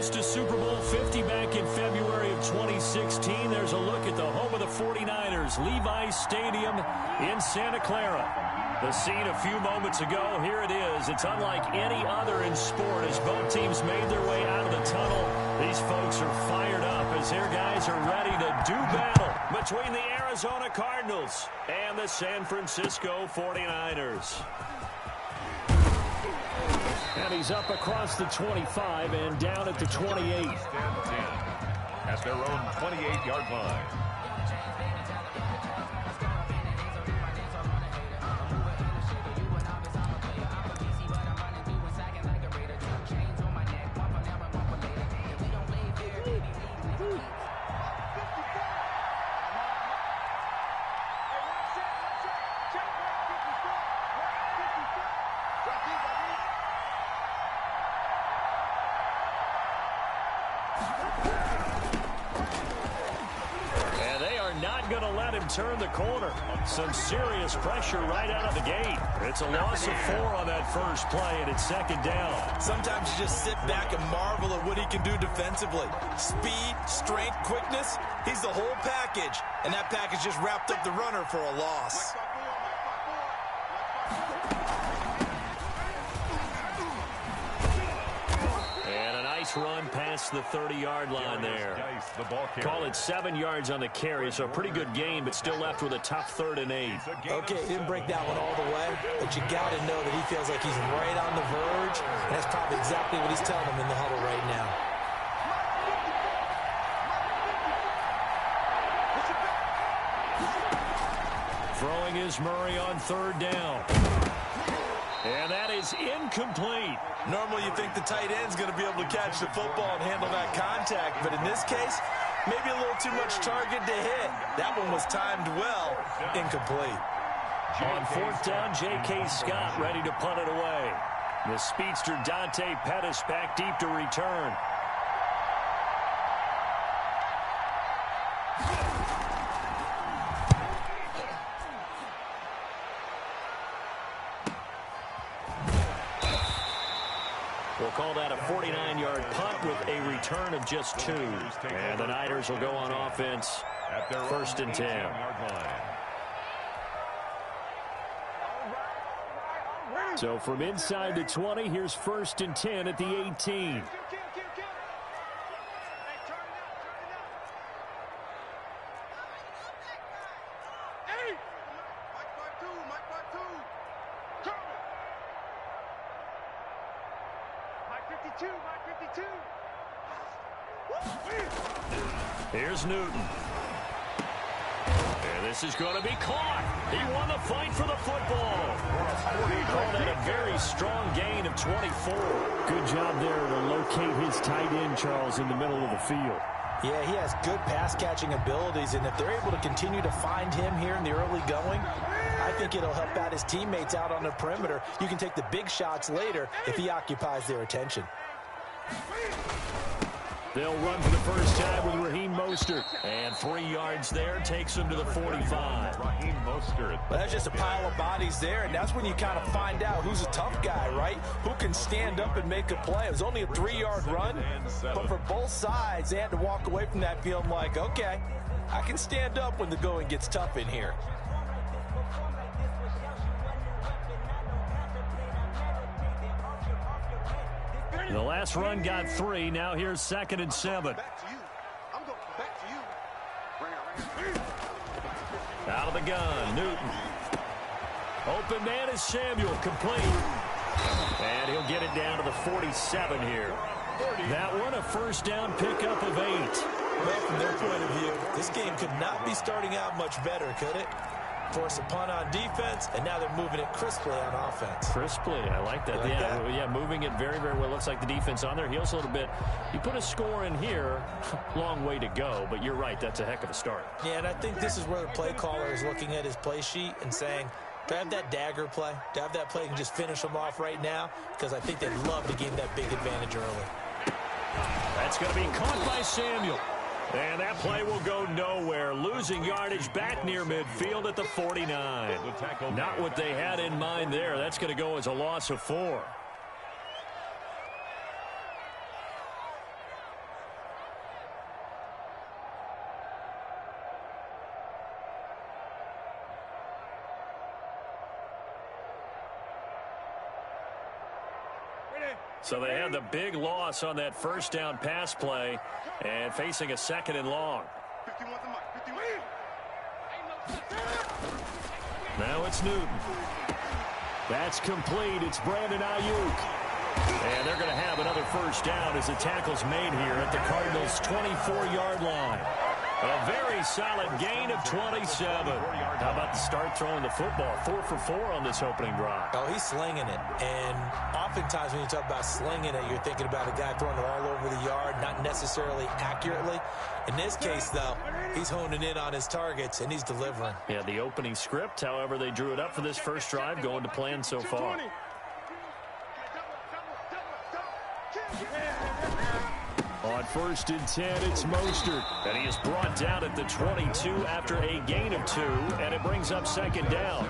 host to Super Bowl 50 back in February of 2016. There's a look at the home of the 49ers, Levi's Stadium in Santa Clara. The scene a few moments ago, here it is. It's unlike any other in sport as both teams made their way out of the tunnel. These folks are fired up as their guys are ready to do battle between the Arizona Cardinals and the San Francisco 49ers. And he's up across the 25 and down at the 28. At their own 28-yard line. Turn the corner. Some serious pressure right out of the gate. It's a loss of 4 on that first play, and it's second down. Sometimes you just sit back and marvel at what he can do defensively. Speed, strength, quickness. He's the whole package, and that package just wrapped up the runner for a loss. Run past the 30-yard line there. Call it 7 yards on the carry, so a pretty good gain, but still left with a tough 3rd and 8. Okay, he didn't break that one all the way, but you got to know that he feels like he's right on the verge, and that's probably exactly what he's telling him in the huddle right now. Throwing is Murray on 3rd down. And that is incomplete. Normally you think the tight end's going to be able to catch the football and handle that contact, but in this case, maybe a little too much target to hit. That one was timed well. Incomplete. On 4th down, J.K. Scott ready to punt it away. The speedster Dante Pettis back deep to return. We'll call that a 49-yard punt with a return of just 2. And the Niners will go on offense at their 1st and 10. So from inside the 20, here's 1st and 10 at the 18. Here's Newton. And this is going to be caught. He won the fight for the football. Called it a very strong gain of 24. Good job there to locate his tight end, Charles, in the middle of the field. Yeah, he has good pass-catching abilities, and if they're able to continue to find him here in the early going, I think it'll help out his teammates out on the perimeter. You can take the big shots later if he occupies their attention. They'll run for the first time with Raheem Mostert. And 3 yards there takes him to the 45. Raheem Mostert. Well, that's just a pile of bodies there, and that's when you kind of find out who's a tough guy, right? Who can stand up and make a play. It was only a 3-yard run, but for both sides, they had to walk away from that feeling like, okay, I can stand up when the going gets tough in here. The last run got 3. Now here's 2nd and 7. Out of the gun, Newton. Open man is Samuel, complete. And he'll get it down to the 47 here. That one a first down pickup of 8. Well, from their point of view, this game could not be starting out much better, could it? Force a punt on defense, and now they're moving it crisply on offense. Crisply, I like that. Yeah, moving it very, very well. Looks like the defense on their heels a little bit. You put a score in here, long way to go, but you're right, that's a heck of a start. Yeah, and I think this is where the play caller is looking at his play sheet and saying, do I have that dagger play? Do I have that play and just finish them off right now? Because I think they'd love to gain that big advantage early. That's going to be caught by Samuel. And that play will go nowhere. Losing yardage back near midfield at the 49. Not what they had in mind there. That's going to go as a loss of 4. So they had the big loss on that first down pass play and facing a 2nd and long. Now it's Newton. That's complete. It's Brandon Ayuk. And they're going to have another first down as the tackle's made here at the Cardinals' 24-yard line. A very solid gain of 27. How about the start throwing the football? 4 for 4 on this opening drive. Oh, he's slinging it. And oftentimes when you talk about slinging it, you're thinking about a guy throwing it all over the yard, not necessarily accurately. In this case, though, he's honing in on his targets, and he's delivering. Yeah, the opening script, however, they drew it up for this first drive, going to plan so far. On 1st and 10, it's Mostert. And he is brought down at the 22 after a gain of 2, and it brings up 2nd down.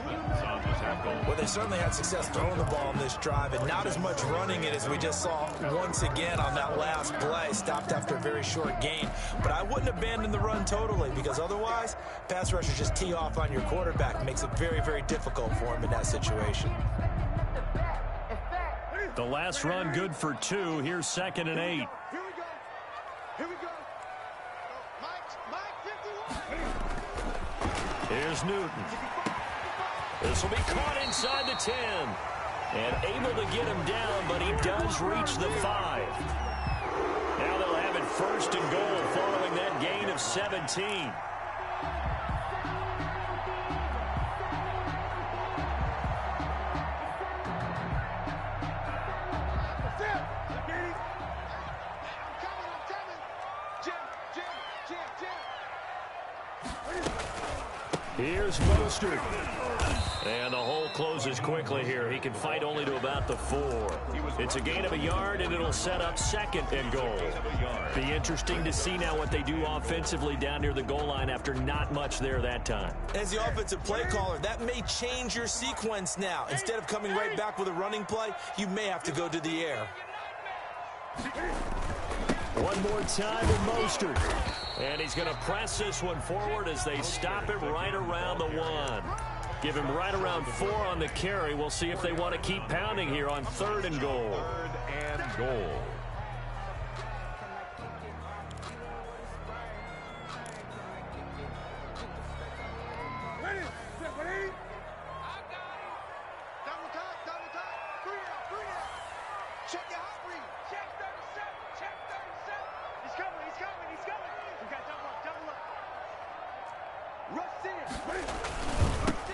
Well, they certainly had success throwing the ball on this drive, and not as much running it as we just saw once again on that last play. Stopped after a very short gain. But I wouldn't abandon the run totally, because otherwise, pass rushers just tee off on your quarterback. It makes it very, very difficult for him in that situation. The last run good for 2. Here's 2nd and 8. Here we go. Mike 51. Here's Newton. This will be caught inside the 10. And able to get him down, but he does reach the 5. Now they'll have it 1st and goal following that gain of 17. Here's Mostert. And the hole closes quickly here. He can fight only to about the 4. It's a gain of a yard, and it'll set up 2nd and goal. Be interesting to see now what they do offensively down near the goal line after not much there that time. As the offensive play caller, that may change your sequence now. Instead of coming right back with a running play, you may have to go to the air. One more time with Mostert. And he's going to press this one forward as they stop it right around the 1. Give him right around 4 on the carry. We'll see if they want to keep pounding here on 3rd and goal. 3rd and goal. Check your hot read. Check 37. Check 37. He's coming. He's coming. He's coming. We got double up. Double up. Rush in.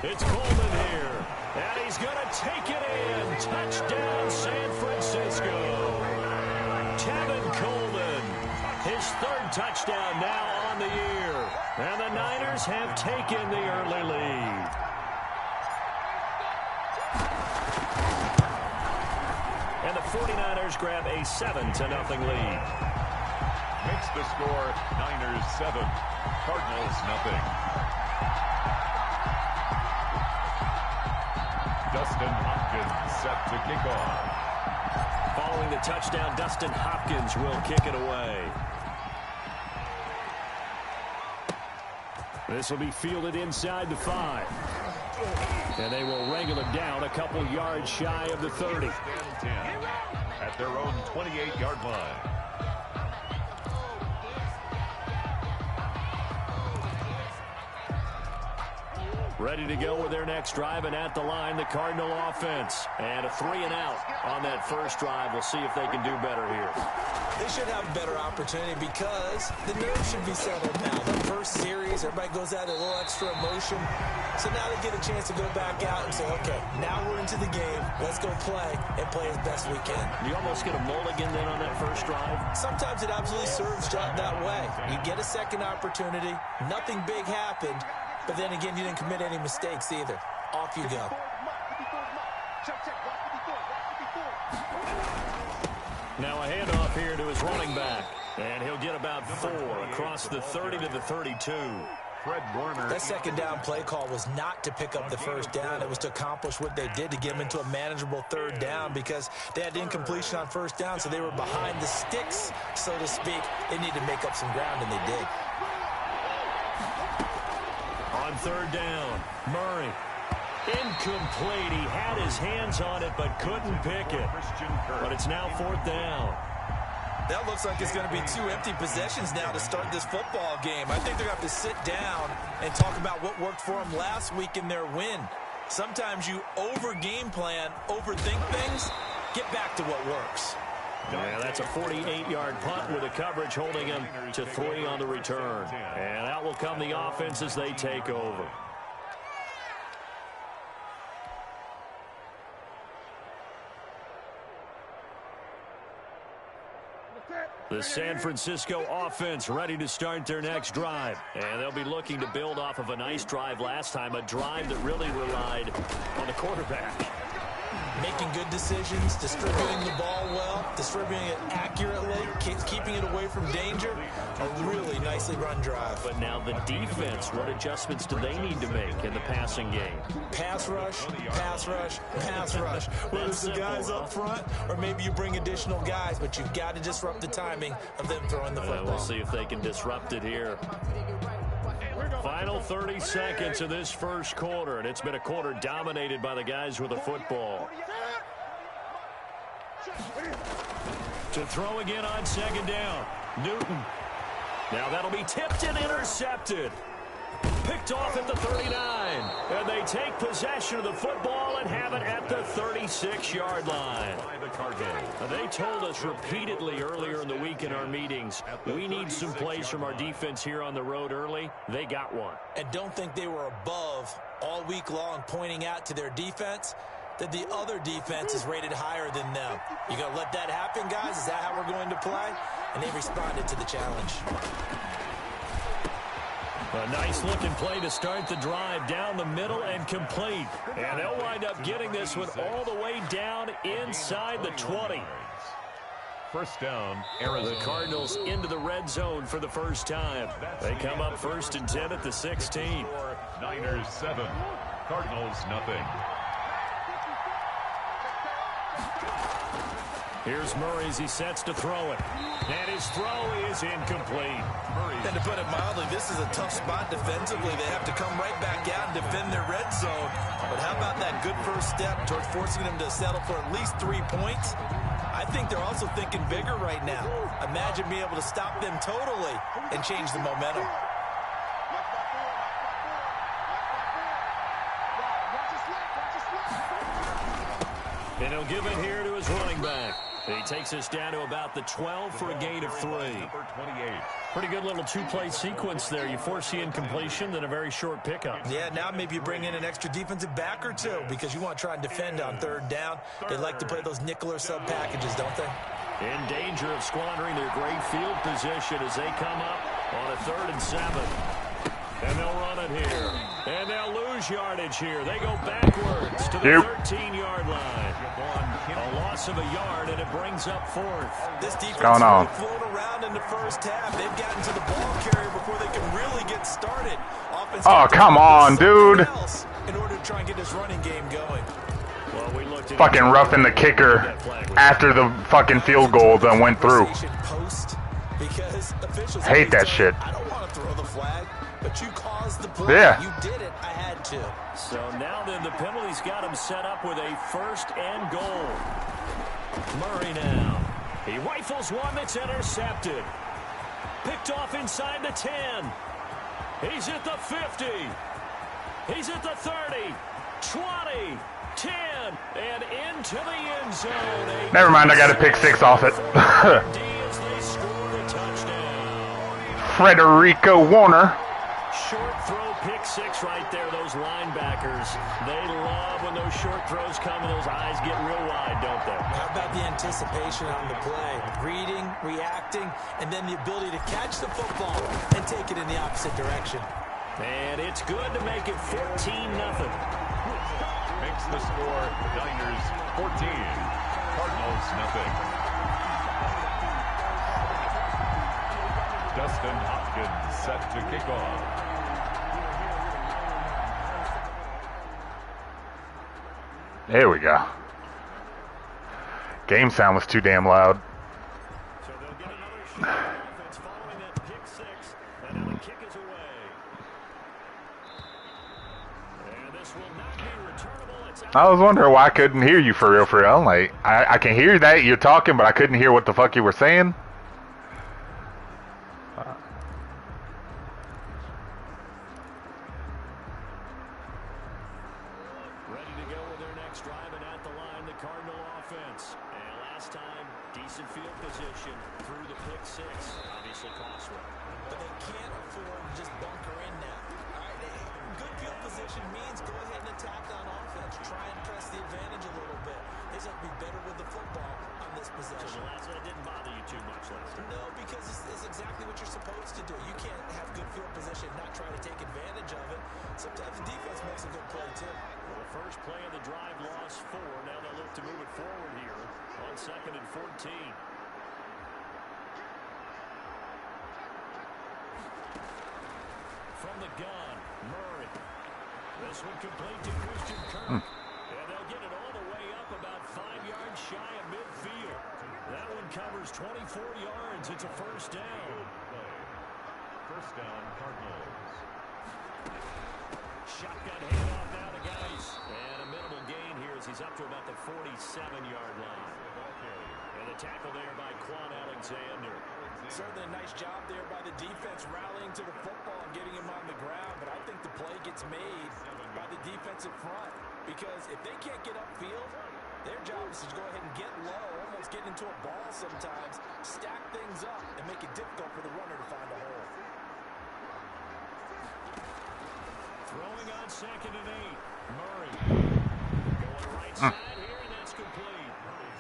It's Coleman here. And he's going to take it in. Touchdown, San Francisco. Tevin Coleman. His 3rd touchdown now on the year. And the Niners have taken the early lead. And the 49ers grab a 7-0 lead. Makes the score Niners 7, Cardinals 0. Dustin Hopkins set to kick off. Following the touchdown, Dustin Hopkins will kick it away. This will be fielded inside the 5. And they will wrangle it down a couple yards shy of the 30. At their own 28-yard line. Ready to go with their next drive, and at the line, the Cardinal offense. And a 3 and out on that first drive. We'll see if they can do better here. They should have a better opportunity because the nerves should be settled now. The first series, everybody goes out a little extra emotion. So now they get a chance to go back out and say, okay, now we're into the game. Let's go play and play as best we can. You almost get a mulligan then on that first drive? Sometimes it absolutely serves that way. You get a second opportunity. Nothing big happened. But then again, you didn't commit any mistakes either. Off you go. Now a handoff here to his running back. And he'll get about 4 across the 30 to the 32. Fred Warner. That second down play call was not to pick up the first down. It was to accomplish what they did to get them into a manageable 3rd down because they had incompletion on first down, so they were behind the sticks, so to speak. They needed to make up some ground, and they did. On 3rd down, Murray. Incomplete. He had his hands on it but couldn't pick it. But it's now 4th down. That looks like it's going to be 2 empty possessions now to start this football game. I think they're going to have to sit down and talk about what worked for them last week in their win. Sometimes you over-game plan, overthink things, get back to what works. Yeah, that's a 48-yard punt with the coverage holding him to 3 on the return. And out will come the offense as they take over. The San Francisco offense ready to start their next drive. And they'll be looking to build off of a nice drive last time, a drive that really relied on the quarterback. Making good decisions, distributing the ball well, distributing it accurately, keeping it away from danger. A really nicely run drive. But now the defense, what adjustments do they need to make in the passing game? Pass rush, pass rush, pass rush. Whether it's the guys up front or maybe you bring additional guys, but you've got to disrupt the timing of them throwing the football. We'll see if they can disrupt it here. Final 30 seconds of this first quarter, and it's been a quarter dominated by the guys with the football. To throw again on 2nd down. Newton. Now that'll be tipped and intercepted. Picked off at the 39. And they take possession of the football and have it at the 36-yard line. They told us repeatedly earlier in the week in our meetings, we need some plays from our defense here on the road early. They got one. And don't think they were above all week long pointing out to their defense that the other defense is rated higher than them. You going to let that happen, guys? Is that how we're going to play? And they responded to the challenge. A nice-looking play to start the drive down the middle and complete. And they'll wind up getting this one all the way down inside the 20. First down, Arizona. The Cardinals into the red zone for the first time. They come up 1st and 10 at the 16. Niners 7, Cardinals nothing. Here's Murray as he sets to throw it. And his throw is incomplete. And to put it mildly, this is a tough spot defensively. They have to come right back out and defend their red zone. But how about that good first step towards forcing them to settle for at least 3 points? I think they're also thinking bigger right now. Imagine being able to stop them totally and change the momentum. And he'll give it here to his running back. He takes us down to about the 12 for a gain of 3. Pretty good little 2-play sequence there. You force the incompletion, then a very short pickup. Yeah, now maybe you bring in an extra defensive back or two because you want to try and defend on 3rd down. They like to play those nickel or sub packages, don't they? In danger of squandering their great field position as they come up on a 3rd and 7. And they'll run it here. And they'll lose yardage here. They go backwards to the 13-yard line. A loss of a yard, and it brings up 4th. This defense really flown around in the first half. They've gotten to the ball carrier before they can really get started. Oh, come on, dude. In order to try and get this running game going. Well, we looked at fucking roughing the kicker after the fucking field goal that went through. Hate that shit. I don't want to throw the flag. But you caused the play. Yeah. You did it. I had to. So now then the penalty's got him set up with a 1st and goal. Murray now. He rifles one that's intercepted. Picked off inside the 10. He's at the 50. He's at the 30. 20. 10. And into the end zone. Never mind, I got a pick 6 off it. Frederico Warner. Short throw, pick 6 right there. Those linebackers, they love when those short throws come and those eyes get real wide, don't they? How about the anticipation on the play? Reading, reacting, and then the ability to catch the football and take it in the opposite direction. And it's good to make it 14-0. Makes the score Niners 14, Cardinals nothing. Dustin Hopkins set to kick off. There we go. Game sound was too damn loud. So they'll get another shot offense following that pick 6. And the kick is away. And this will not be returnable. It's out. I was wondering why I couldn't hear you for real, for real. I'm like, I can hear that you're talking, but I couldn't hear what the fuck you were saying. Ready to go with their next drive, and at the line, the Cardinal offense. And last time, decent field position through the pick six. Obviously cost one. But they can't afford to just bunker in now. All right, good field position means go ahead and attack on offense. Try and press the advantage a little bit. They just have to be better with the football on this possession. So the last one didn't bother you too much last time. No, because it's exactly what you're supposed to do. You can't have good field position and not try to take advantage of it. Sometimes the defense makes a good play, too. Well, the first play of the drive lost 4. Now they'll look to move it forward here on 2nd and 14. From the gun, Murray. This one complete to Christian Kirk. And they'll get it all the way up about 5 yards shy of midfield. That one covers 24 yards. It's a first down. First down, Cardinals. Shotgun handoff now to Guice. And a minimal gain here as he's up to about the 47-yard line. And the tackle there by Quan Alexander. Certainly a nice job there by the defense rallying to the football and getting him on the ground. But I think the play gets made by the defensive front. Because if they can't get upfield, their job is to go ahead and get low, almost get into a ball sometimes, stack things up, and make it difficult for the runner to find a hole. Throwing on 2nd and 8. Murray. Going right side here, and that's complete.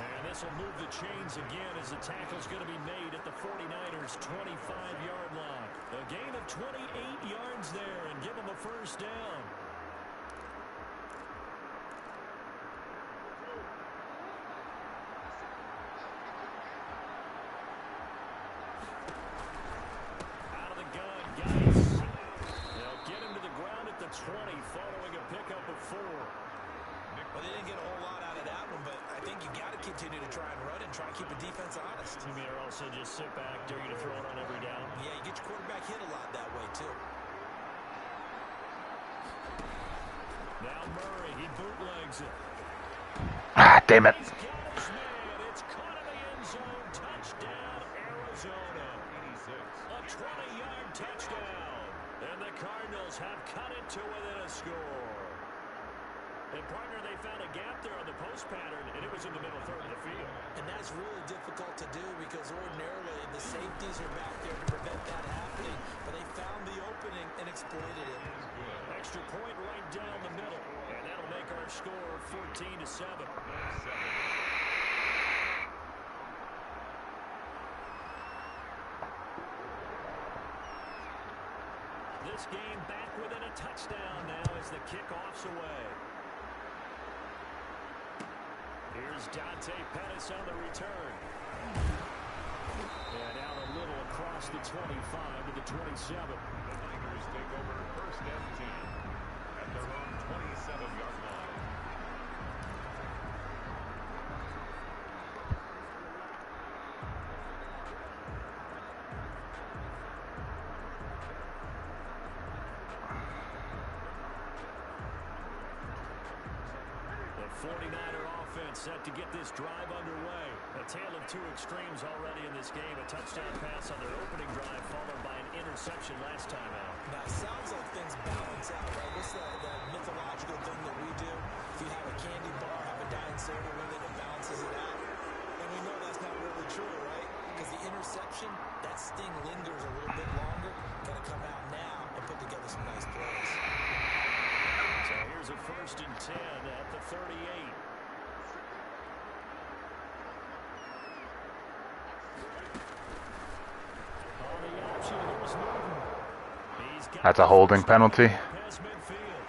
And this will move the chains again as the tackle's going to be made at the 49ers' 25-yard line. A gain of 28 yards there and give them a first down. Out of the gun, Guice. They'll get him to the ground at the 20 following a pickup of 4. Well, they didn't get a whole lot out of that one, but I think you got to continue to try and run and try and keep the defense honest. You mean, or also just sit back, dare you to throw it on every down? Yeah, you get your quarterback hit a lot that way, too. Now Murray, he bootlegs it. Ah, damn it. He's got his man. It's caught in the end zone. Touchdown, Arizona. 86. A 20-yard touchdown. And the Cardinals have cut it to within a score. And, partner, they found a gap there on the post pattern, and it was in the middle third of the field. And that's really difficult to do because ordinarily the safeties are back there to prevent that happening. But they found the opening and exploited it. Extra point right down the middle. And that'll make our score 14-7. This game back within a touchdown now as the kickoff's away. Here's Dante Pettis on the return. And out a little across the 25 to the 27. The Niners take over 1st and 10 at their own 27-yard line. The 49er offense set to get this drive underway. A tale of 2 extremes already in this game. A touchdown pass on their opening drive followed by an interception last time out. Now, it sounds like things balance out, right? What's the mythological thing that we do? If you have a candy bar, have a diet soda with it, it balances it out. And we know that's not really true, right? Because the interception, that sting lingers a little bit longer. Got to come out now and put together some nice plays. So here's a 1st and 10 at the 38. On the option, here's Newton. He's got That's a holding penalty. past midfield.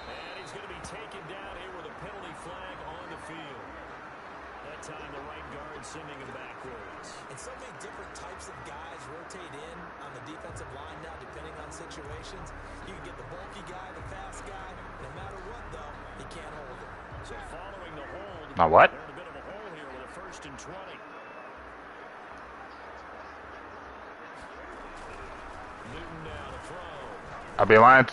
And he's going to be taken down here with a penalty flag on the field. That time the right guard sending him backwards. And so many different types of guys rotate in on the defensive line now, depending on situations. You can get the bulky guy, the fast guy. No matter what, though, he can't hold it. So following the hold, Now what? they're in a bit of a hole here with a 1st and 20. Newton now to throw. I'll be lying.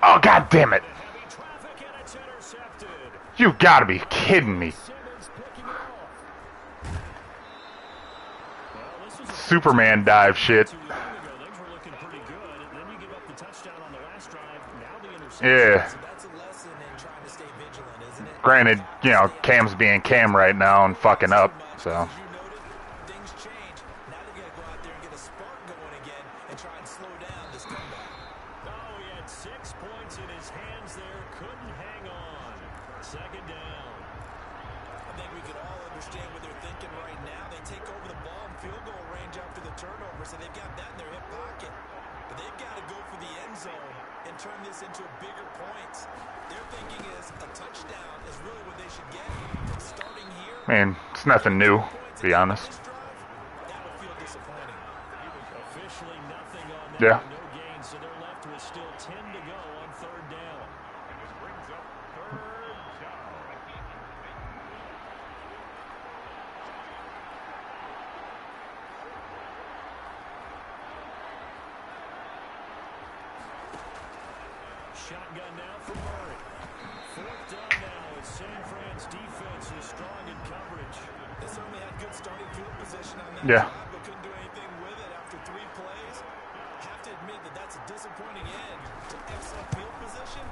Oh, god damn it. Heavy traffic and it's intercepted. You gotta be kidding me. Simmons picking it off. Well, this was a Superman dive shit. too long ago. Things were looking pretty good. And then you give up the touchdown on the last drive. Now the interception. Yeah. So that's a lesson in trying to stay vigilant, isn't it? Granted, you know, Cam's being Cam right now and fucking up, so. As you noted, things change. Now they got to go out there and get a spark going again and try and slow down this comeback. Oh, he had 6 points in his hands there. Couldn't hang on. Second down. I think we could all understand what they're thinking right now. They take over the ball in field goal range after the turnover, so they've got that in their hip pocket. But they've got to go for the end zone and turn this into a bigger points. Their thinking is a touchdown is really what they should get. From starting here, I mean, it's nothing new, to be honest. this drive, that would feel disappointing. Officially nothing on that. Yeah. No gain, so they're left with still 10 to go on third down. And this brings up third down. Shotgun now for Murray. Fourth down now as San Fran's defense is strong in coverage. They certainly had good starting field position on that Yeah. drive, but couldn't do anything with it after 3 plays. Have to admit that that's a disappointing end to excellent field position.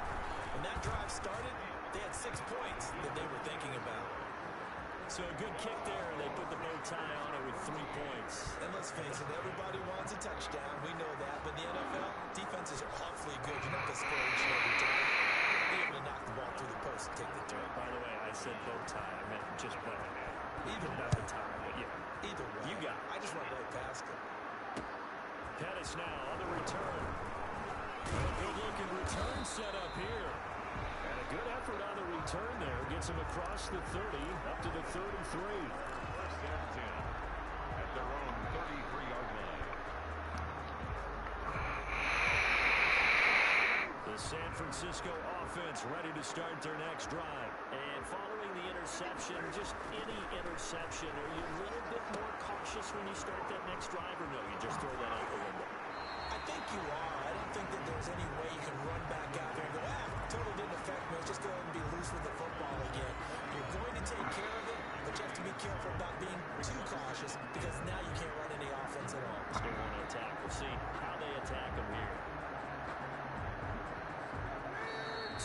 When that drive started, they had 6 points that they were thinking about. So a good kick there, and they put the bow tie on it with 3 points. And let's face it, everybody wants a touchdown. We know that. But in the NFL, defenses are awfully good. You're not going to score each and every time. Be able to knock the ball through the post and take the turn. By the way, I said bow tie. I meant just bow. Either Not way. the tie, but yeah. Either way. You got it. I just went right past it. Pettis now on the return. A good-looking return set up here. And a good effort on the return there. Gets him across the 30, up to the 33. First and 10 at their own 33-yard line. The San Francisco offense ready to start their next drive. And following the interception, just any interception, are you a little bit more cautious when you start that next drive, or no, you just throw that out the window? I think you are. I don't think that there's any way you can run back out there and go, total didn't affect me. Let's just go ahead and be loose with the football again. You're going to take care of it, but you have to be careful about being too cautious because now you can't run any offense at all. Still want to attack. We'll see how they attack them here.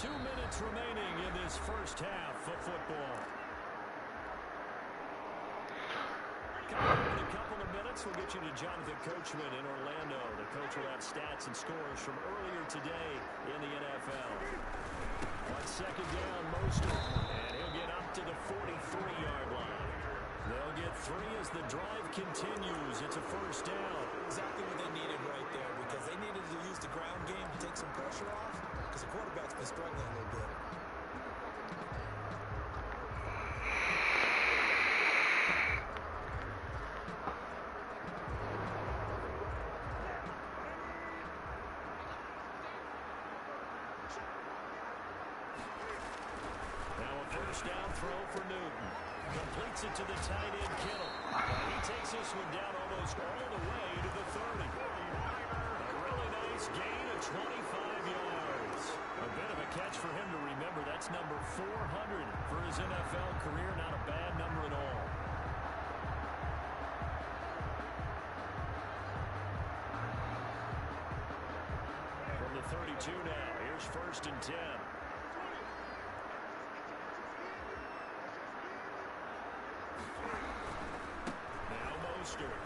2 minutes remaining in this first half of football. Coming up in a couple of minutes, we'll get you to Jonathan Coachman in Orlando. The coach will have stats and scores from earlier today in the NFL. On second down, Mostert, and he'll get up to the 43-yard line. They'll get 3 as the drive continues. It's a first down. Exactly what they needed right there because they needed to use the ground game to take some pressure off because the quarterback's been struggling a little bit. First down throw for Newton. Completes it to the tight end, Kittle. He takes this one down almost all the way to the 30. A really nice gain of 25 yards. A bit of a catch for him to remember. That's number 400 for his NFL career. Not a bad number at all. From the 32 now, here's first and 10. Mostert.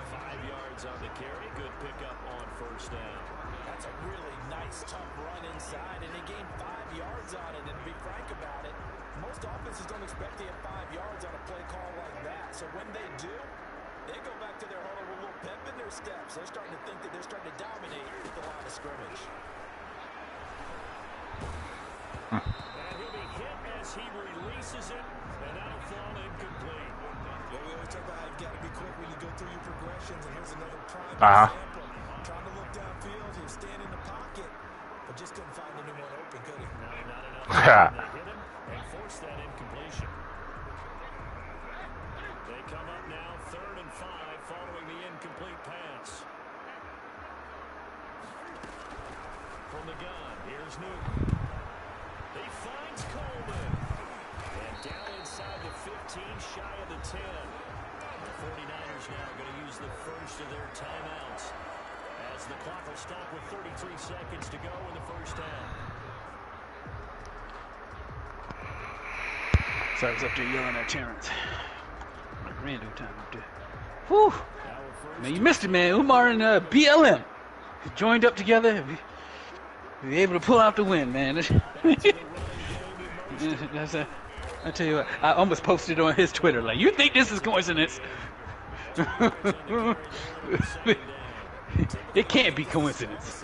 5 yards on the carry. Good pickup on first down. That's a really nice, tough run inside, and they gained 5 yards on it. And to be frank about it, most offenses don't expect to get 5 yards on a play call like that. So when they do, they go back to their huddle with a little pep in their steps. They're starting to think that they're starting to dominate the line of scrimmage. And he'll be hit as he releases it, and that'll fall incomplete. Well, we always talk about how you've got to be quick when you go through your progressions, and here's another prime example. Trying to look downfield, he'll stand in the pocket, but just couldn't find anyone open, could he? No, not enough. They hit him and force that incompletion. They come up now 3rd and 5 following the incomplete pass. the gun. Here's Newton. He finds Coleman. And down inside the 15, shy of the 10. The 49ers now going to use the first of their timeouts as the clock will stop with 33 seconds to go in the first half. So I was up there yelling at Terrence. Random time up there. Whew. Man, you missed it, man. Umar and BLM joined up together. We were able to pull out the win, man. I tell you what, I almost posted on his Twitter, like, you think this is coincidence? It can't be coincidence.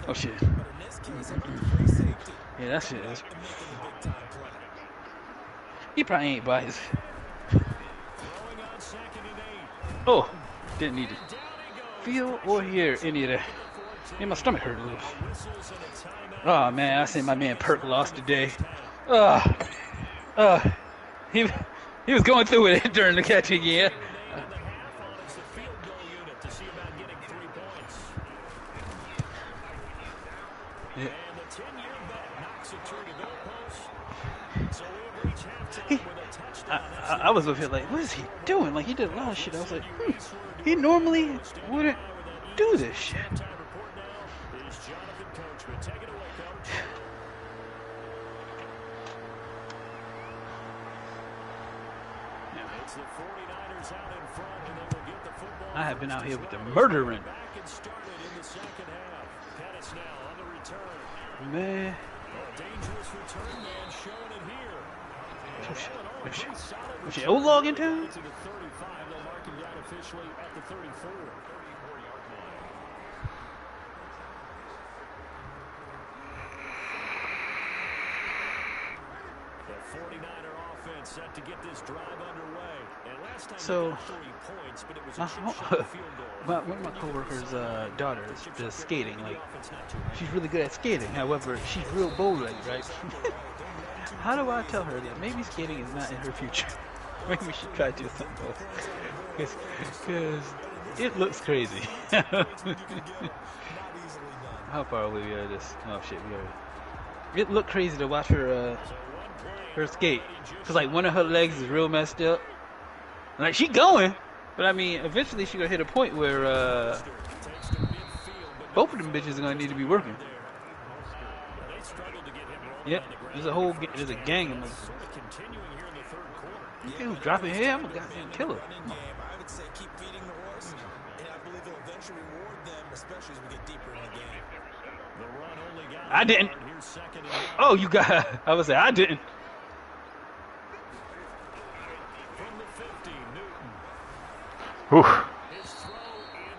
Oh, shit. Yeah, that shit is. He probably ain't by his. Oh, didn't need to feel or hear any of that. Man, my stomach hurt a little. Oh man, I seen my man Perk lost today. He was going through it during the catching, yeah. I was with him like, what is he doing? Like, he did a lot of shit. I was like, he normally wouldn't do this shit. I have been out here with the murdering. Man. Was she O-log in town? The 49er offense set to get this drive underway. And last time so, they got 3 points, but it was a chip shot field goal. one of my coworkers' daughters does skating. Like, she's really good at skating. However, she's real bow-legged, right? How do I tell her that maybe skating is not in her future? Maybe we should try to do something else. Because it looks crazy. How far away we are this? Oh shit, we are. It looked crazy to watch her her skate. Cause like one of her legs is real messed up. Like she going, but I mean eventually she gonna hit a point where both of them bitches are gonna need to be working. Yep, there's a gang of motherfuckers. You who's dropping here? I'm a goddamn killer. I would say keep feeding the horse, and I believe it'll eventually reward them, especially as we get deeper in the game. I didn't. Oh, you got. I was say I didn't. Whew. His throw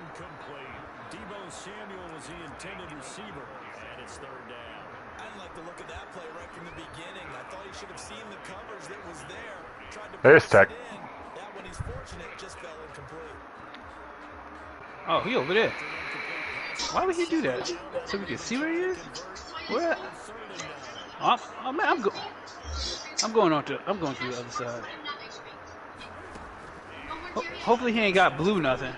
incomplete. Deebo Samuel was the intended receiver, and it's third down. I didn't like the look of that play right from the beginning. I thought he should have seen the coverage that was there. Tried to There's Tech. that one he's fortunate, just fell incomplete. Oh, he over there. Why would he do that? So we can see where he is? Where? Oh man, I'm going through the other side. Hopefully he ain't got blue nothing.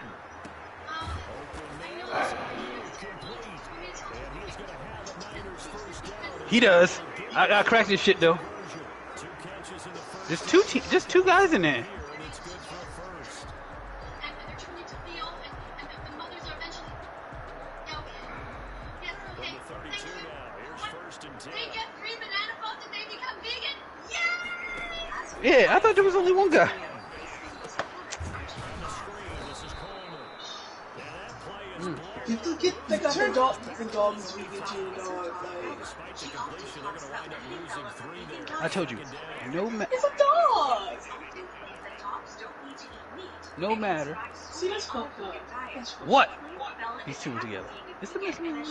He does. I cracked this shit though. There's just two guys in there. Yeah, I thought there was only one guy. They got the dogs vegan too, dog. Like, I told you, no matter. it's a dog. No matter. See, that's cool. That's cool. What? These two were together. It's the best movie.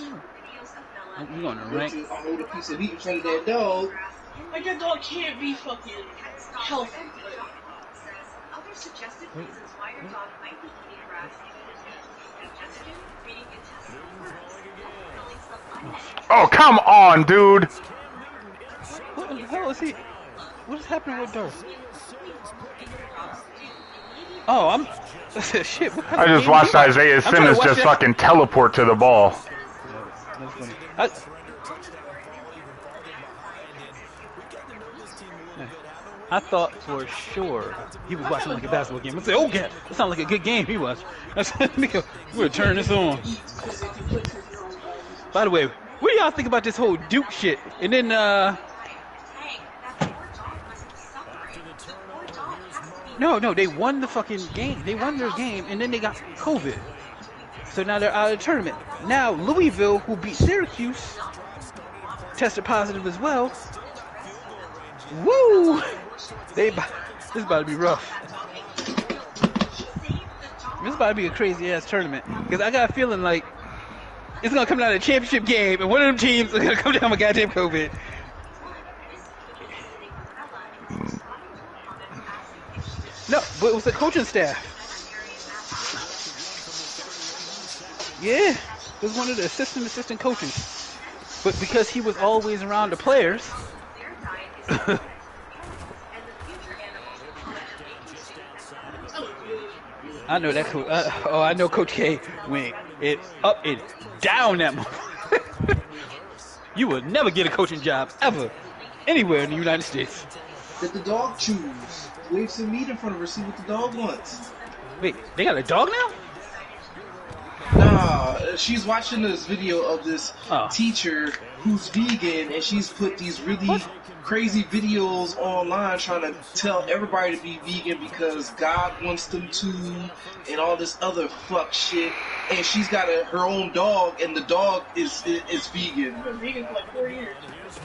We're going to rank. I hold a piece of meat in front of that dog. Like that dog can't be fucking healthy. Other suggested reasons why your dog might be eating grass digestion, feeding intestines, Oh, come on, dude. What the hell is he? What is happening with Durf? Oh, I said, shit. What kind I of just game watched you watch? Isaiah I'm trying to Simmons watch just that. fucking teleport to the ball. That's funny. I thought for sure he was watching like a basketball game. I said, "Oh, God, that sounds like a good game he watched." I said, "Nigga, we're turn this on." By the way, what do y'all think about this whole Duke shit? And then, no, they won the fucking game. They won their game, and then they got COVID. So now they're out of the tournament. Now Louisville, who beat Syracuse, tested positive as well. Woo! This is about to be rough. This is about to be a crazy ass tournament. Because I got a feeling like it's gonna come down to a championship game, and one of them teams is gonna come down with goddamn COVID. No, but it was the coaching staff. Yeah, it was one of the assistant coaches. But because he was always around the players. I know that coach. I know Coach K went it up and down that moment. You will never get a coaching job ever anywhere in the United States. Let the dog choose. Wave some meat in front of her, see what the dog wants. Wait, they got a dog now? Nah, she's watching this video of this teacher who's vegan, and she's put these really crazy videos online trying to tell everybody to be vegan because God wants them to, and all this other fuck shit. And she's got her own dog, and the dog is vegan. Been vegan for like 4 years.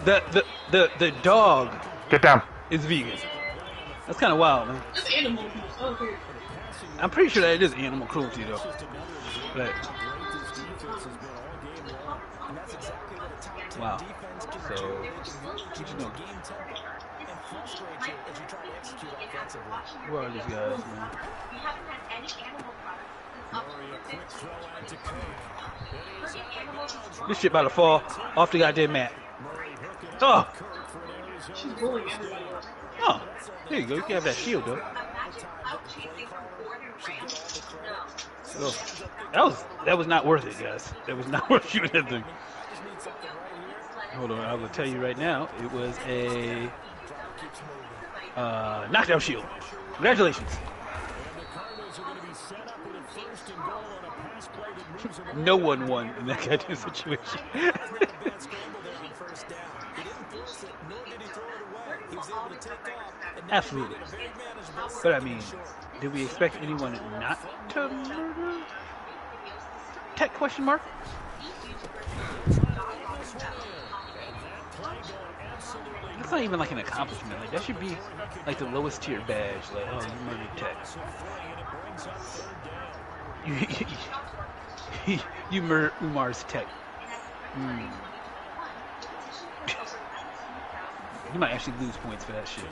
The dog. Get down. Is vegan. That's kind of wild, man. It's animal abuse. I don't care. I'm pretty sure that it is animal cruelty, though. But, wow. So, where are these guys, man? This shit about to fall off the goddamn mat. Oh! She's bullying everybody else. Oh, there you go. You can have that shield, though. Oh, that was not worth it, guys. That was not worth shooting that thing. Hold on, I will tell you right now. It was a knockdown shield. Congratulations. No one won in that goddamn situation. Absolutely. But I mean, did we expect anyone not to murder? Tech question mark? That's not even like an accomplishment. Like that should be like the lowest tier badge. Like, oh, you murdered Tech. You murdered Umar's Tech. You might actually lose points for that shit.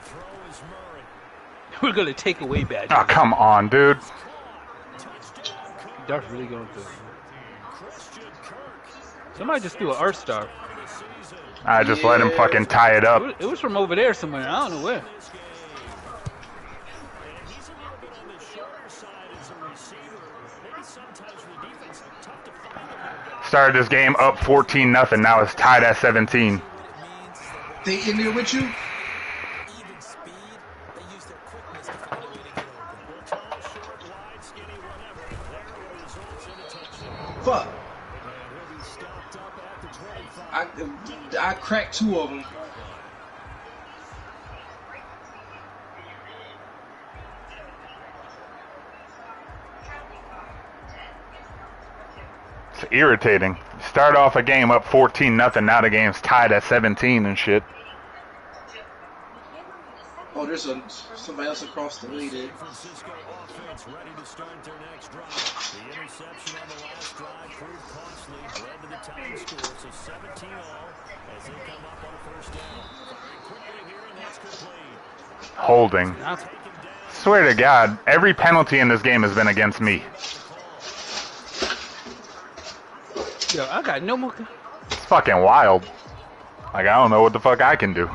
We're gonna take away badges. Oh, come on, dude. Darth really going through. Somebody just threw an art star. I just let him fucking tie it up. It was from over there somewhere. I don't know where. Started this game up 14-0. Now it's tied at 17. They in there with you? Fuck. I cracked 2 of them. It's irritating. Start off a game up 14-0. Now the game's tied at 17 and shit. Oh, there's somebody else across the way there. Holding. Swear to God, every penalty in this game has been against me. Yo, I got no more. It's fucking wild. Like, I don't know what the fuck I can do.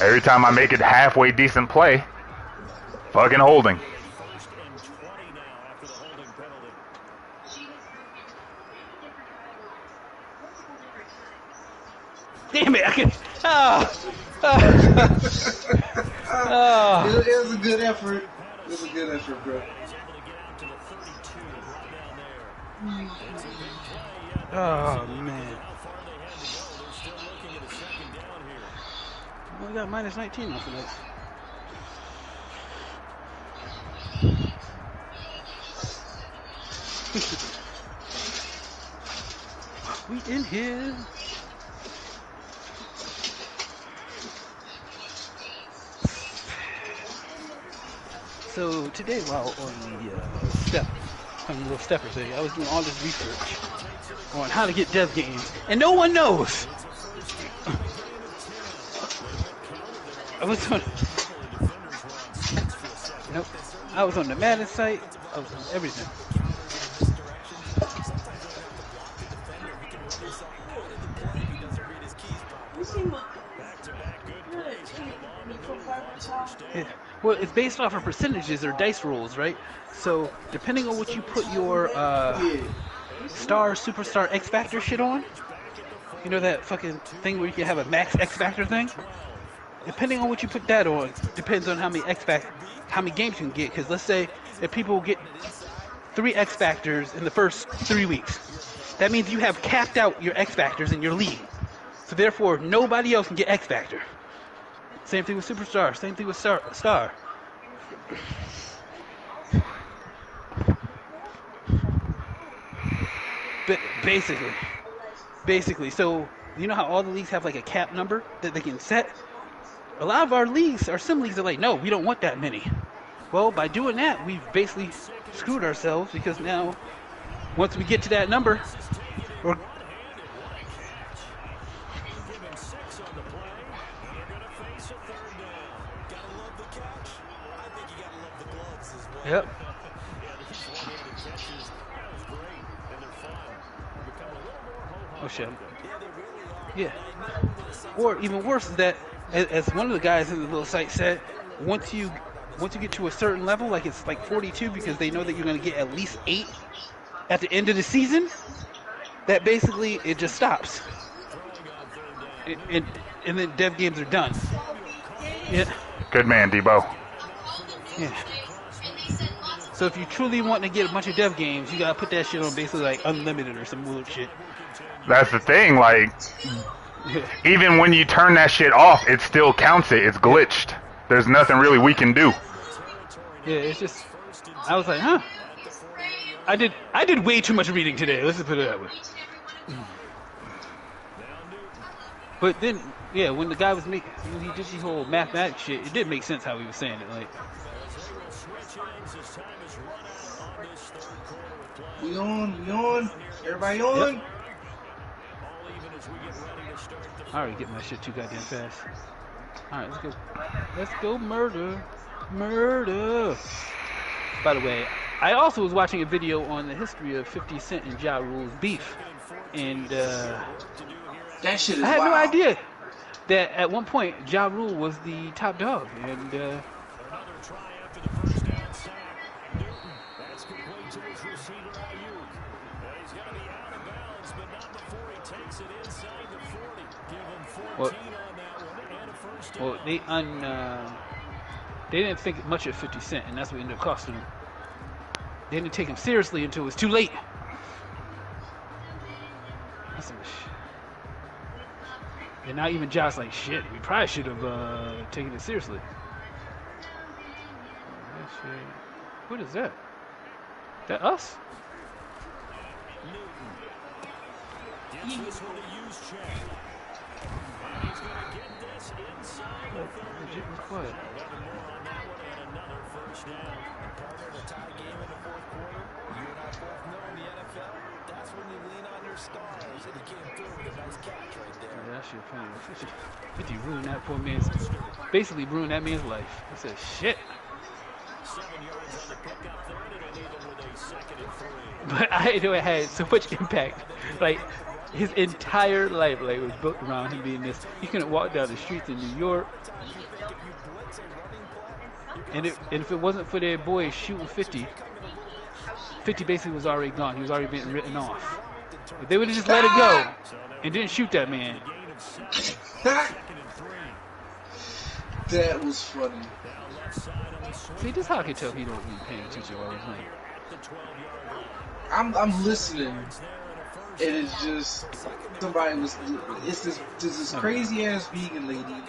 Every time I make it halfway decent play, Fucking holding. Damn it! I can. It was a good effort. It was a good effort, bro. Oh man. We got minus 19 off of that. We in here. So today, while on the little stepper thing, I was doing all this research on how to get dev games, and no one knows. I was on the Madden site. I was on everything. Yeah. Well, it's based off of percentages or dice rolls, right? So depending on what you put your star, superstar, X Factor shit on, you know that fucking thing where you can have a max X Factor thing? Depending on what you put that on, depends on how many games you can get. Because let's say if people get 3 X Factors in the first 3 weeks, that means you have capped out your X Factors in your league. So therefore, nobody else can get X Factor. Same thing with Superstar. Same thing with Star. Basically. So you know how all the leagues have like a cap number that they can set? A lot of our leagues, our sim leagues, are like, no, we don't want that many. Well, by doing that, we've basically screwed ourselves because now, once we get to that number, we're... Yep. Oh shit. Yeah. Or even worse is that, as one of the guys in the little site said, once you get to a certain level, like it's like 42, because they know that you're going to get at least 8 at the end of the season, that basically it just stops. And then dev games are done. Yeah. Good man, Debo. Yeah. So if you truly want to get a bunch of dev games, you gotta put that shit on basically like unlimited or some weird shit. That's the thing, like, even when you turn that shit off, it still counts it. It's glitched. There's nothing really we can do. Yeah, it's just, I was like, huh. I did way too much reading today. Let's just put it that way. But then, yeah, when the guy was when he did the whole mathematics shit, it did make sense how he was saying it. Like, we on. Everybody on? Yep. I already get my shit too goddamn fast. Alright, let's go murder. By the way, I also was watching a video on the history of 50 Cent and Ja Rule's beef. And that shit is I had wild. no idea that at one point Ja Rule was the top dog. And well, they didn't think much of 50 Cent, and that's what ended up costing him. They didn't take him seriously until it was too late. And now even Josh like, shit, we probably should have taken it seriously. What is that? That us? What? Yeah, that shit funny. 50 ruined that poor man's, basically ruined that man's life. I said, shit. But I know it had so much impact. Like, his entire life, like, was built around him being this. He couldn't walk down the streets in New York. And if it wasn't for their boy shooting 50, 50 basically was already gone. He was already being written off. If they would have just let it go and didn't shoot that man. That was funny. See, this is how I can tell he don't be paying attention while he's playing. I'm listening, and it's just somebody was. It's this crazy ass vegan lady,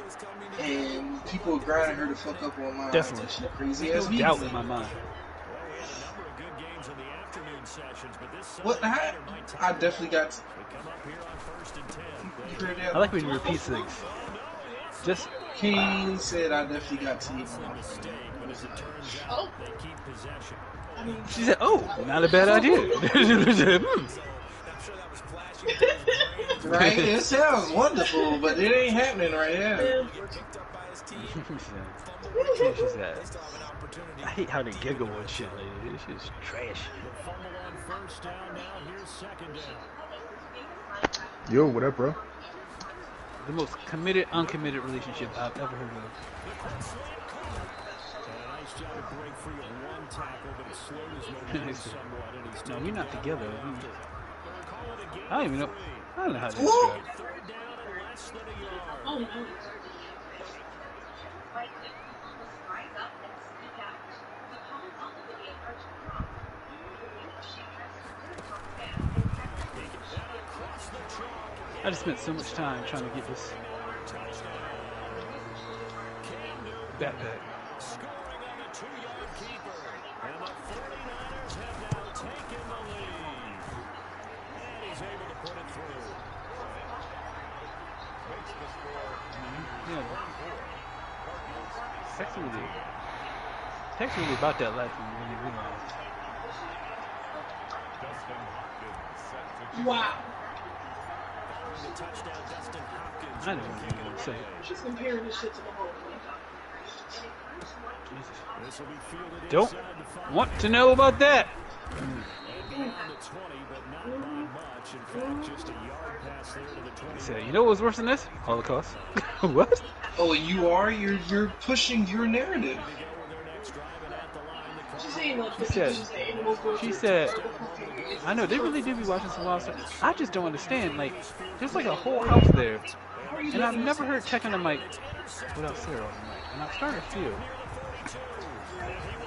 and people are grinding her to fuck up online. Definitely, she's a crazy ass vegan. Doubt in my mind. What? I definitely got. I like when you repeat things. Just King said I definitely got team. Oh. She said, "Oh, not a bad idea." Right? It sounds wonderful, but it ain't happening right now. She said, "I hate how they giggle and shit. Like, this shit's trash." Yo, what up, bro? The most committed, uncommitted relationship I've ever heard of. No, we're not together. I don't even know. I don't know how to describe it. Oh, no. I just spent so much time trying to get this backpack. Yeah. Text really about that life when you really realize. Wow. I know what you're going to say. She's comparing this shit to the whole thing. Jesus. Don't want to know about that. He said, "You know what was worse than this? Holocaust." What? Oh, you are? You're pushing your narrative. She's saying like she said, I know they really do be watching some wild stuff. I just don't understand. Like, there's like a whole house there, and I've never heard Tech on the mic without Sarah on the mic, and I'm starting to feel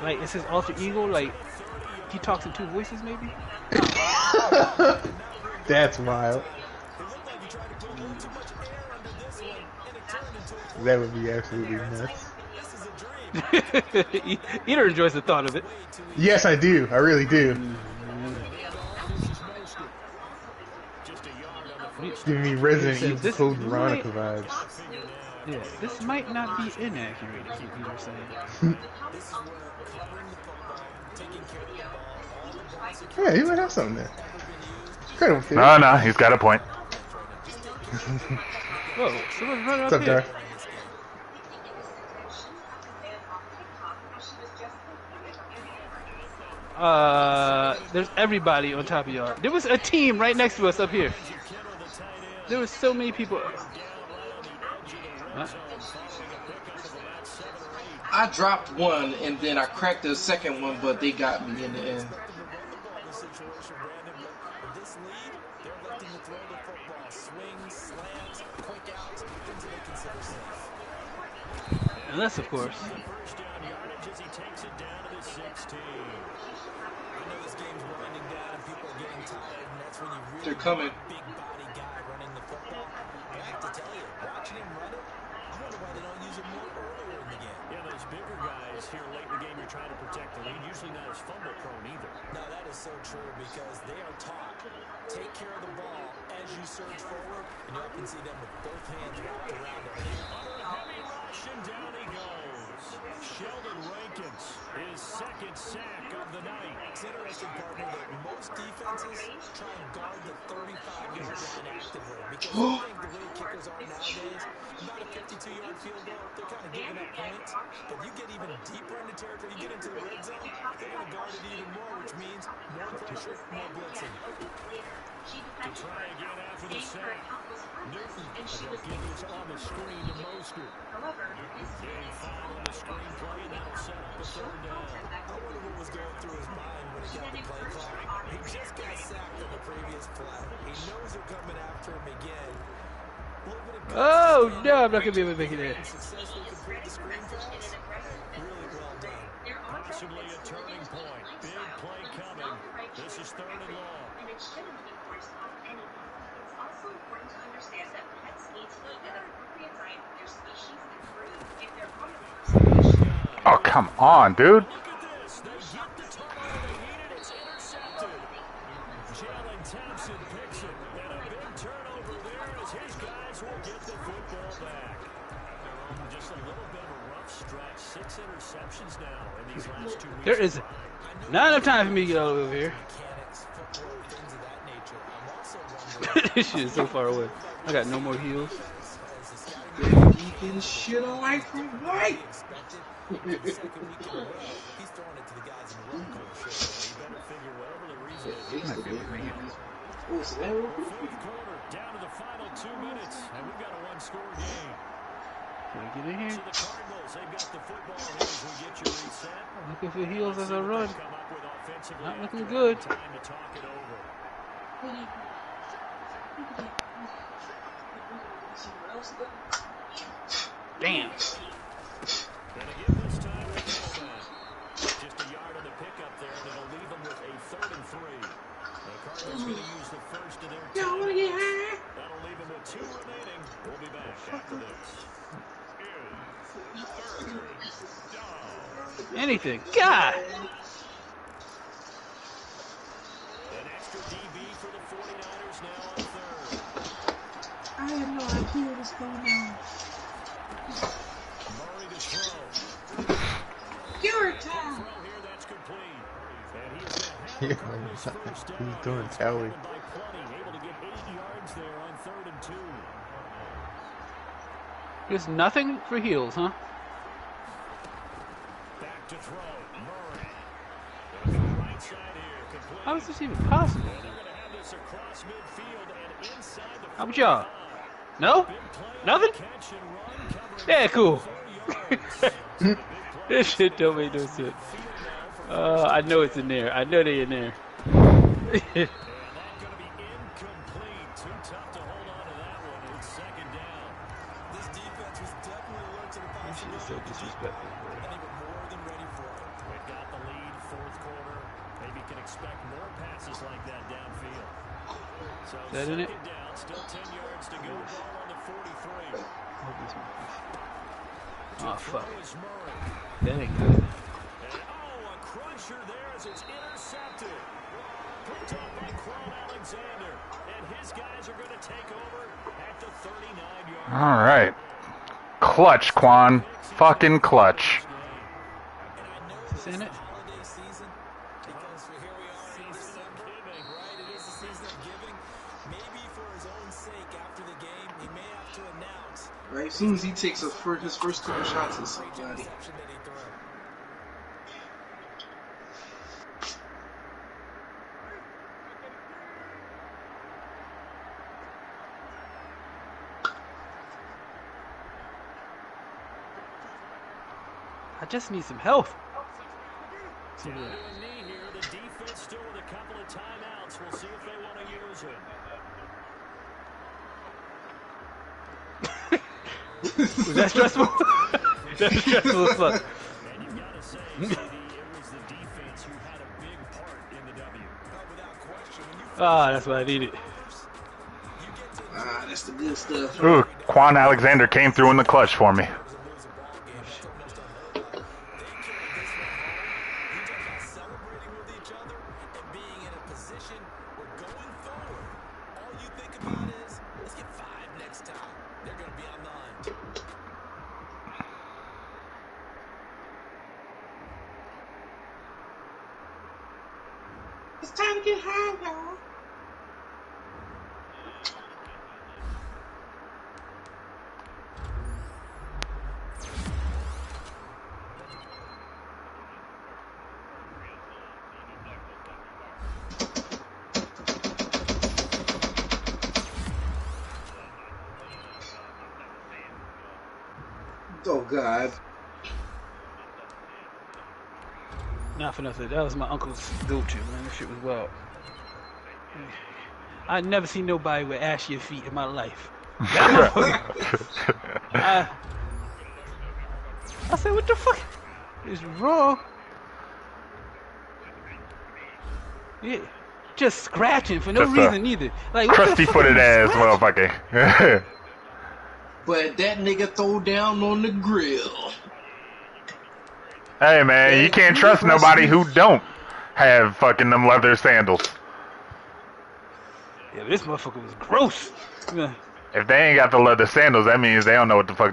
like it's his alter ego. Like he talks in two voices, maybe. That's wild. That would be absolutely nuts. Eater enjoys the thought of it. Yes, I do. I really do. Giving me Resident Evil Code Veronica vibes. Yeah, this might not be inaccurate, is what Eater's saying. Yeah, he might have something there. Incredible, kid. No, he's got a point. Whoa, someone's running What's up up, here. Dar? There's everybody on top of y'all. There was a team right next to us up here. There was so many people. Huh? I dropped one and then I cracked the second one, but they got me in the end. Unless, of course. They're coming. Bigger guys here late in the game, you're trying to protect the lead. Usually not as fumble prone either. No, that is so true because they are taught. Take care of the ball as you surge forward, and you often see them with both hands wrapped around it. Heavy rush, and down he goes. Sheldon Rankins, his second sack of the night. It's interesting, partner, that most defenses try and guard the 35-yard line actively because I think the way kickers are nowadays, about a 52-yard field goal, they're kind of giving up points. But you get even deeper into territory, you get into the red zone, they're going to guard it even more, which means more pressure, more blitzing. To try again after the sack. Newton, they'll give this on the screen to Mostert. Getting fouled on the screen play, and that'll set was going through his mind when he got the play call. He just got sacked on the previous play. He knows they're coming after him again. Oh, no, I'm not going to be able to make it in. Successfully complete the screen pass. Really well done. Possibly a turning point. Big play coming. This is 3rd and long. And it shouldn't be forced on anyone. It's also important to understand that pets need to eat an appropriate diet for their species and breed. If they're harmful, Oh, come on, dude. Look at this. They get the turnover they needed. It's intercepted. Jalen Thompson picks it. And a big turnover there as his guys will get the football back. Just a little bit of a rough stretch. 6 interceptions now in these last 2 weeks. There is not enough time for me to get all the way over here. This shit is so far away. I got no more heals. Beacon shit away from white. Fourth quarter, down to the final 2 minutes, and we've got a one-score game. Can I get in here? So the Cardinals, they've got the football here as we get you reset. Looking for heals as I run. Come up with offensively Not looking after good. Time to talk it over. Damn. And again this time with Coleman. Just a yard on the pickup there, and it'll leave them with a 3rd and 3. The Cardinals going to use the first of their time. That'll leave them with 2 remaining. We'll be back after this. Anything. God. An extra DB for the 49ers now on 3rd. I have no idea what's going on. Murray to throw. Your time. Throw here, that's complete. And he's going to have to first down. He's doing tally. By plenty, able to get 8 yards there on 3rd and 2. There's nothing for heals, huh? Back to throw. Murray. Goes to the right side here. Complete. How is this even possible? And they're going to have this across midfield and inside the How about y'all? No? Nothing? catch and run coverage. Yeah, cool. 4 yards. This shit don't make no sense. I know it's in there. I know they in there. And that's going to be incomplete. Too tough to hold on to that one. It's 2nd down. This defense was definitely alert to the This shit is so disrespectful. and they were more than ready for it. We've got the lead, 4th quarter. Maybe can expect more passes like that downfield. So Is that in it? 2nd down, still 10 yards to go. Ball on the 43. Oh, fuck. Throw is Murray. That ain't good. And, a crusher there as it's intercepted. Picked up by Alexander. And his guys are going to take over at the 39-yard line. All right. Clutch, Quan. Fucking clutch. Is this in it? Holiday season, because here we are in December, right? It is the season of giving. Maybe for his own sake, after the game, he may have to announce Right, as soon as he takes his first couple shots at somebody. interception that he threw. I just need some health. Down to a knee here. The defense still with a couple of timeouts. We'll see if they want to use it. Was that stressful? That's stressful as fuck. And you've got to say, CD, it was the defense who had a big part in the W. Without question, when you Ah, that's what I needed. Ah, that's the good stuff. Ooh, Quan Alexander came through in the clutch for me. celebrating with each other and being in a position where going forward, all you think about is, let's get 5 next time. They're going to be on the hunt. It's time to get high, y'all. Oh God. Not for nothing. That was my uncle's go-to, man. That shit was wild. I never seen nobody with ashier feet in my life. That motherfucker. I said, what the fuck? It's raw. Yeah. Just scratching for no reason either. Like, crusty-footed ass motherfucker. But that nigga throw down on the grill. Hey man, you can't trust nobody who don't have fucking them leather sandals. Yeah, this motherfucker was gross. If they ain't got the leather sandals, that means they don't know what the fuck they